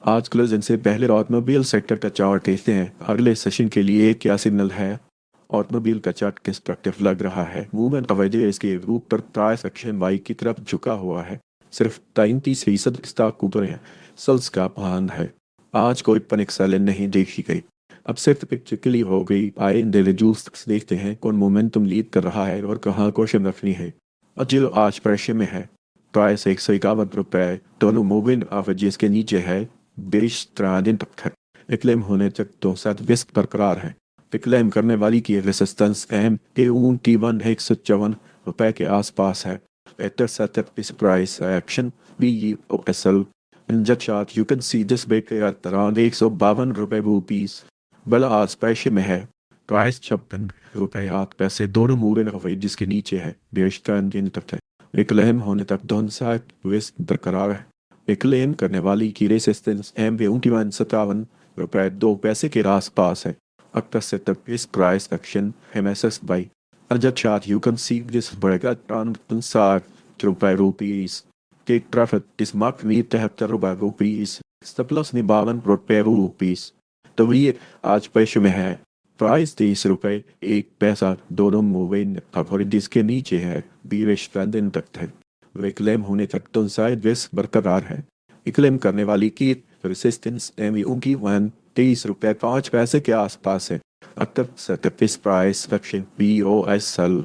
आज क्लोजिंग से पहले ऑटोमोबाइल सेक्टर का चार्ट देखते हैं। अगले सेशन के लिए क्या सिग्नल है? ऑटोमोबाइल का चार्ट कंस्ट्रक्टिव लग रहा है। मूवमेंट का वजह इसके रूप पर प्राइस एक्शन बाई की तरफ झुका हुआ है। सिर्फ 33% स्टॉक ऊपर है। सेल्स का प्लान है। आज कोई पैनिक सेलिंग नहीं देखी गई। अब सिर्फ पिक्चर क्लियर हो गई। आए इंडिविजुअल्स देखते हैं कौन मोमेंटम लीड कर रहा है और कहाँ क्वेश्चन रखनी है। अजिल आज प्रेशर में है। प्राइस 151 रुपए दोनों मूविंग एवरेजेस के नीचे है। बेरिश दिन तक है। क्लेम होने तक तो साथ रिस्क बरकरार है। क्लेम करने वाली की resistance M A T one 154 रुपए के आसपास है। इंटरसेप्ट इस price action B O S L इंजर chart you can see this bet around 152 rupees. बल आज पैसे में है। प्राइस 56 रुपए 8 पैसे दोनों मूविंग एवरेजेस के नीचे है। बेरिश दिन तक है। क्लेम होने तक दोनों साथ रिस्क बरकरार है। क्लेम करने वाली की रेसिस्टेंस एम बी 51 रुपए 2 पैसे के आसपास है। After setup is price action MSS by under chart you can see this break at around 5 rupees. Take profit is marked with 73 rupees. Stop loss ni 52 रुपए। तो ये आज पैसे में है। प्राइस 30 रुपए 1 पैसा दोनों मूविंग एवरेजेस के नीचे है। बीरिश दिन तक है। क्लेम होने तक तो साइड रिस्क बरकरार है। क्लेम करने वाली की रेसिस्टेंस उनकी 30 रुपए 5 पैसे के आसपास है। अगर setup price section B O S L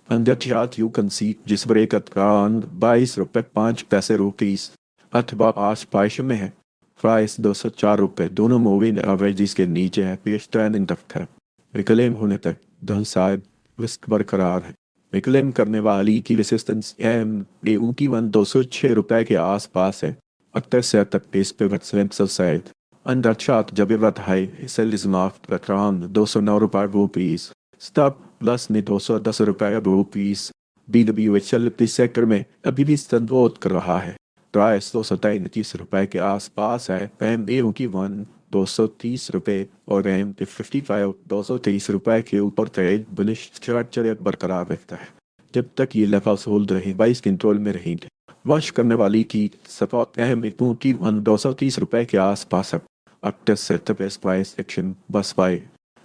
अंदर चार्ट यू कैन सी जिस ब्रेक अराउंड 22 रुपए 5 पैसे रुपीस अथवा आस पास में है। प्राइस 204 रुपए दोनों मूविंग एवरेजेस के नीचे है। पेश ट्रेंडिंग तक है। क्लेम होने तक दोनों साइड रिस्क बरकरार है। क्लेम करने वाली की रेसिस्टेंस एम ए उनकी 206 रुपए के आसपास है। अक्सर सेटअप इस पे साइड अंडर चार्ट जबरदस्त है। सेल इज मार्क्ड अराउंड 209 रुपए। स्टॉप प्लस ने 210 रुपए। B W H L sector में अभी भी संबोध कर रहा है। प्राइस 233 रुपए के आसपास है। एम ए की 230 रुपए और एम 55 223 रुपए के ऊपर ट्रेड बुलिश चार्ट बरकरार रहता है। जब तक ये लेवल्स होल्ड रहे 22 कंट्रोल में रहेंगे। वॉश करने वाली की सपोर्ट अहम की 230 रुपए के आसपास है। After setup is price action बस bye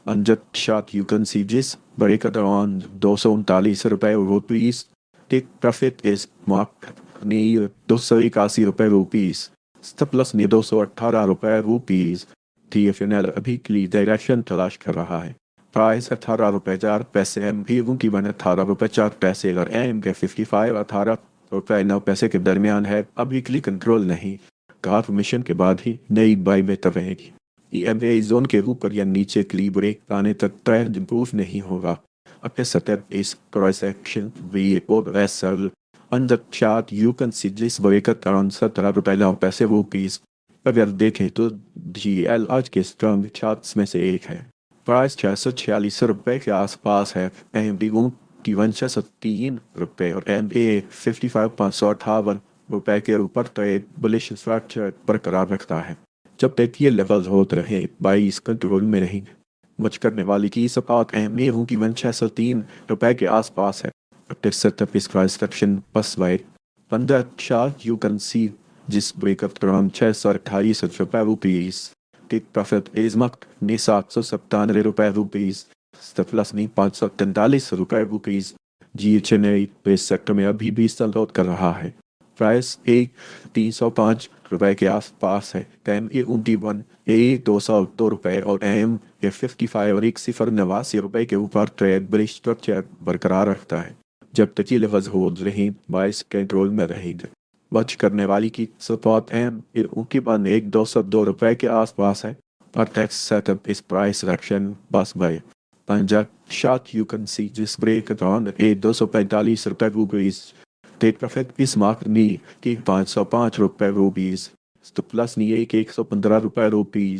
अंजद shot you can see this break at around 239 रुपए। टेक प्रॉफिट इज मार्क ने 281 रुपए। स्टॉप लॉस ने 218 रुपए। TFNL अभी के लिए डायरेक्शन तलाश कर रहा है। प्राइस 18 रुपए 4 पैसे एम भी उनकी 18 रुपए 4 पैसे और एम के 55 18 रुपए 9 पैसे के दरमियान है। अभी के लिए कंट्रोल नहीं। कन्फर्मेशन के बाद ही नई बाई बेहतर रहेगी। EMA जोन के ऊपर या नीचे के लिए ब्रेक आने तक ट्रेंड इंप्रूव नहीं होगा। अपने सतह इस प्राइस एक्शन वी और SL under chart you can see this break around 17 रुपए 9 पैसे रुपीस। अगर देखें तो GL आज के स्ट्रॉन्ग चार्ट्स में से एक है। प्राइस 646 रुपए के आसपास है। AMD की 103 रुपए और MA 55 558 रुपए के ऊपर ट्रेड बुलिश स्ट्रक्चर बरकरार रखता है। जब तक ये लेवल्स होते रहे 22 कंट्रोल में रहेंगे। मच करने वाली की सपाट एम ए की 603 रुपए के आसपास है। सेटअप इस सेक्शन बस buy 15 chart you can see जिस breakup around 628 rupees. Take profit is mark near 797 रुपए। प्लस ने 543 रुपए। GHNA बेस सेक्टर में अभी भी सपोर्ट कर रहा है। प्राइस 305 रुपए के आसपास है। एम ए 21 202 रुपए और एम ए 55 और 1,089 रुपए के ऊपर ट्रेड बुलिश स्ट्रक्चर बरकरार रखता है। जब तक ये लेवल्स होल्ड रहे 22 कंट्रोल में रहेंगे। बच करने वाली की सपोर्ट एम ए उनकी 1,202 रुपए के आसपास है। और टैक्स सेटअप इस प्राइस एक्शन बस by Punjab shot you can see जिस ब्रेक अराउंड 245 रुपए। टेक प्रॉफिट इस मार्क नी की 505 रुपए। तो प्लस नी एक 115 रुपए।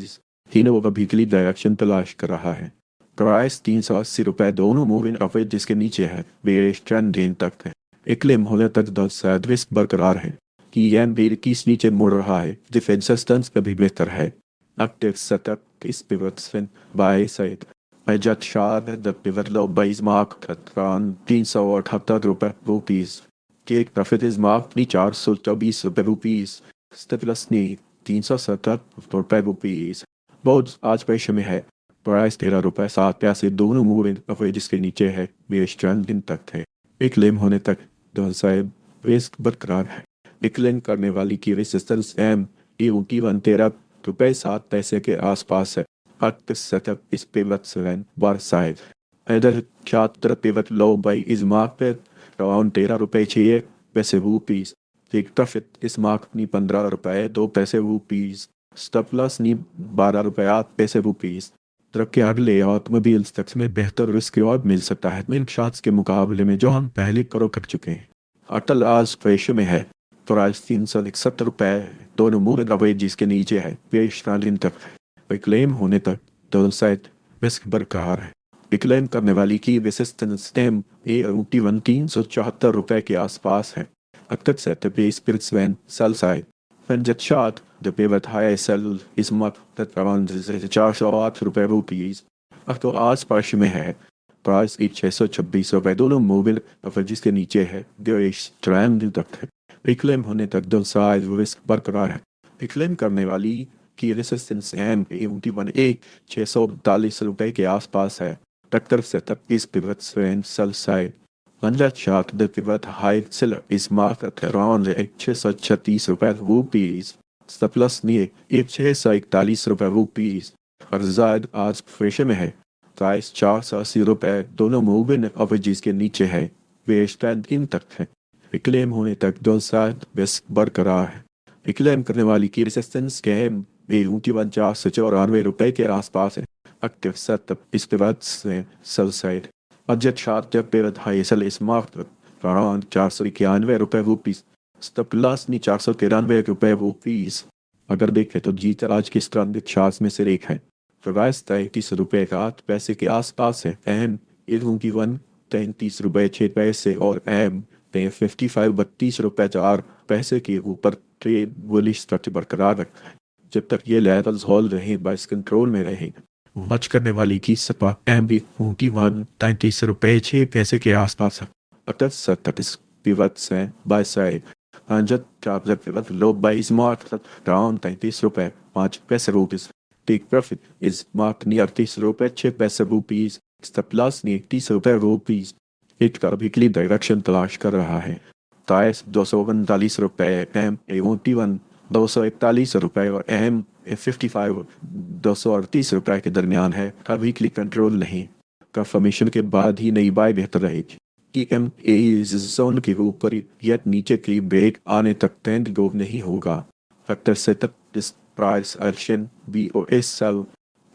तीनों अभी के लिए डायरेक्शन तलाश कर रहा है। प्राइस 380 रुपए दोनों मूविंग एवरेज जिसके नीचे है। बेरिश ट्रेंड दिन तक है। क्लेम होने तक 10 रिस्क बरकरार है कि एन बेर किस नीचे मुड़ रहा है। डिफेंस स्टंस का भी बेहतर है। एक्टिव सेटअप इस pivot by side Ajat Shah the pivotal buys mark around 378 rupees. Take profit is marked 424 rupees. Stabilis ने ₹370 रुपीज़। बहुत आज पैसे में है। प्राइस ₹13.07 दोनों मूविंग एवरेज के नीचे है। बेस ट्रेंड दिन तक है। एक क्लेम होने तक डाउनसाइड रिस्क बरकरार है। डिक्लेम करने वाली की रेजिस्टेंस एम टी वन ₹13.07 के आसपास है। At setup is pivot when bar side. Either chart pivot low by is marked around ₹13.06 rupees. Take profit is marked knee ₹15.02 rupees. Stop loss knee ₹12.08 rupees. Truck के अगले automobile tax में बेहतर risk reward मिल सकता है इन shots के मुकाबले में जो हम पहले करो कर चुके हैं। अटल आज पेशे में है। प्राइस ₹361 दोनों मूल रवे जिसके नीचे है। पेश तक क्लेम होने तक दोनों साइड रिस्क बरकरार है। डिक्लेम करने वाली की रेसिस्टेंस टेम ₹374 के आसपास है। अक्टक set base spirits when sell side when jet shot the pivot high sell is marked at around ₹408 rupees। अब तो आज पार्श में है। प्राइस ₹626 दोनों मोबाइल एवरेज के नीचे है। देश ट्रेंड तक है। रिक्लेम होने तक दो साइड रिस्क बरकरार है। रिक्लेम करने वाली की रेसिस्टेंस एम ₹642 के आसपास है। ट्रैक्टर सेटअप इस pivot Sven sell side Unless shot the pivot high seller is marked at around ₹636 Stop loss निये ₹641 और जायद आज फ्रेश में है। प्राइस ₹480 दोनों मूविंग एवरेज के नीचे है। वे स्टैंड इन तक है। रिक्लेम होने तक दो साइड रिस्क बरकरार है। रिक्लेम करने वाली की रेसिस्टेंस के ₹49 के आसपास है। एक्टिव सेटअप इस पिवट से sell side Budget shot the pivot high sell is marked around ₹491 Stop loss नी ₹493 अगर देखें तो जीत आज की स्ट्रैंडेड चार्ट्स में से एक है। प्राइस ₹33.08 के आसपास है। एम ₹1 ₹33.06 और एम ₹55 के ऊपर ट्रेड बुलिश स्ट्रक्चर बरकरार रखा है। जब तक ये लेवल्स होल्ड रहे बाइस कंट्रोल में रहेगा। मच करने वाली की सपा एम बी ₹1 ₹33.06 के आसपास है। अतः सत्ताईस पिवट्स हैं बाय साइड। अंजत charger pivot low buy smart round ₹33.05 take profit is mark near ₹30.06 stop loss near ₹30 एक का वीकली डायरेक्शन तलाश कर रहा है। ताइस ₹239 एम ₹1 ₹241 और एम ₹55 ₹238 के दरमियान है। का वीकली कंट्रोल नहीं। कंफर्मेशन के बाद ही नई बाय बेहतर रहेगी। एम जोन के ऊपर या नीचे की ब्रेक आने तक ट्रेंड गो नहीं होगा। Factor setup this price action BOS sell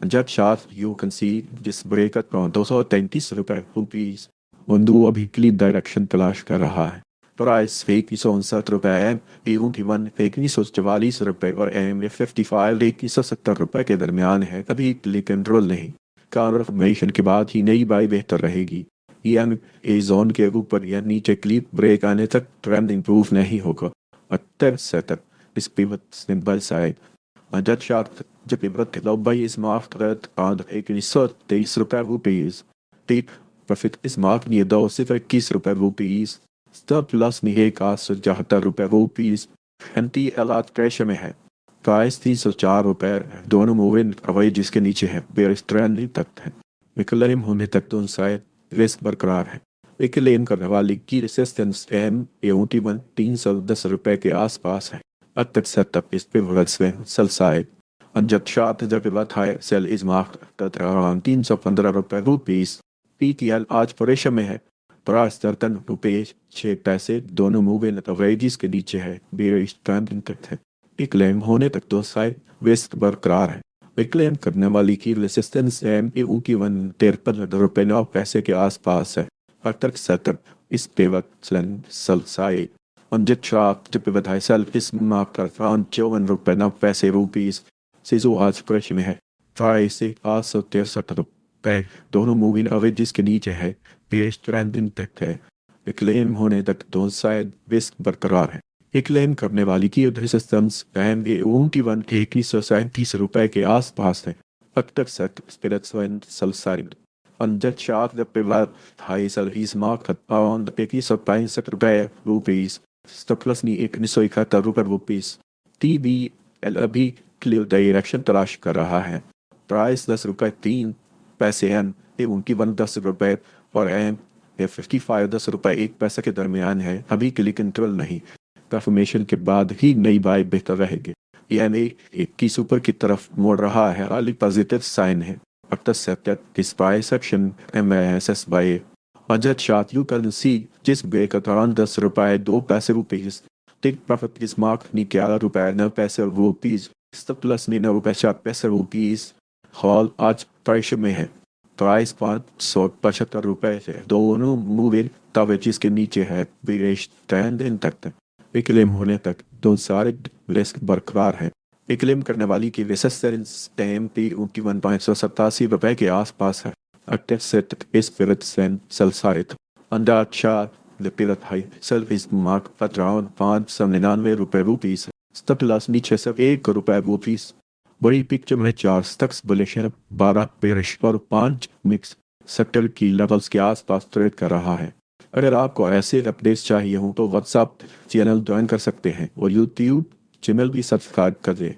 जब short you can see this break at ₹233 वंदू अभी क्लीन डायरेक्शन तलाश कर रहा है। प्राइस ₹159 ₹1 ₹144 और एम ₹55 के दरमियान है। कभी कंट्रोल नहीं। कन्फर्मेशन के बाद ही नई बाय बेहतर रहेगी। एम ए जोन के ऊपर या नीचे क्लिप ब्रेक आने तक ट्रेंड इंप्रूव नहीं होगा। अत्तर सेटअप इस पिवट सिंबल साइड जब शार्ट जब पिवट लो बाय इस मार्क रेट और ₹123 टेक प्रॉफिट इस mark near ₹221 stop loss near ₹71 NTL आज प्रेशर में है। प्राइस ₹304 दोनों मूविंग एवरेज जिसके नीचे है। बेयरिश ट्रेंड तक है। विक्लेम होने तक दोनों साइड रिस्क बरकरार है। विक्लेम करने वाली की रेसिस्टेंस एम ₹310 के आसपास है। अब तक सेटअप इस पिवट सेल साइड जब शार्ट जब pivot high sell is marked at around ₹315 PTL आज प्रेशर में है। प्राइस ₹13.06 दोनों मूविंग एवरेज के नीचे है। बेयरिश ट्रेंड तक है। क्लेम होने तक दो साइड रिस्क बरकरार है। क्लेम करने वाली की रेसिस्टेंस एम ₹53.09 के आसपास है। फैक्टर सेटअप इस पिवट सेल साइड जित शार्ट जब पिवट हाई सेल इस मार्क अराउंड ₹54.09 सीजो आज प्रेशर में है। प्राइस ₹863 दोनों मूविंग एवरेज के नीचे है। बेस ट्रेंड तक है। क्लेम होने तक दो साइड रिस्क बरकरार है। क्लेम करने वाली की रेसिस्टेंस एम ₹2137 के आसपास है। अब तक सेट स्पिरिट्स सेल साइड जब शार्ट जब pivot high sell is mark around ₹2165 stop loss नी ₹171 TB अभी क्लियर डायरेक्शन तलाश कर रहा है। प्राइस 10 रुपये 3 पैसे एन एवं की 10 रुपये और एम 55 10 रुपये 1 पैसे के दरमियान है। अभी क्लिक इंटरवल नहीं, कंफर्मेशन के बाद ही नई बाय बेहतर रहेगी। यानी 21 ऊपर की तरफ मोड़ रहा है, हाली पॉजिटिव साइन है। After set this price action MASS by budget chart, you can see this break at around 10 रुपये 2 पैसे rupees. Take profit is mark ni 11 रुपये 9 पैसे rupees. Stop loss ni 9 रुपये 4 पैसे rupees. हॉल आज प्राइस में है। प्राइस 575 रुपये से दोनों मूविंग एवरेज के नीचे है। स्टैंड इन तक क्लेम होने तक तो सारे रिस्क बरकरार है। क्लेम करने वाली की रेसिस्टेंस टाइम थी उनकी 1.187 रुपये के आसपास है। अक्टेव सेट इस पिरत सेन सलसारित अंडर चार पिरत हाई सर्विस मार्क पर राउंड 599 रुपये रुपीस। स्टॉप लॉस नीचे से 1 रुपये रुपीस। बड़ी पिक्चर में 4 स्टॉक्स बुलिश है, 12 बेरिश और 5 मिक्स सेक्टर की लेवल्स के आसपास ट्रेड कर रहा है। अगर आपको ऐसे अपडेट्स चाहिए हो तो व्हाट्सएप चैनल ज्वाइन कर सकते हैं और यूट्यूब चैनल भी सब्सक्राइब कर दें।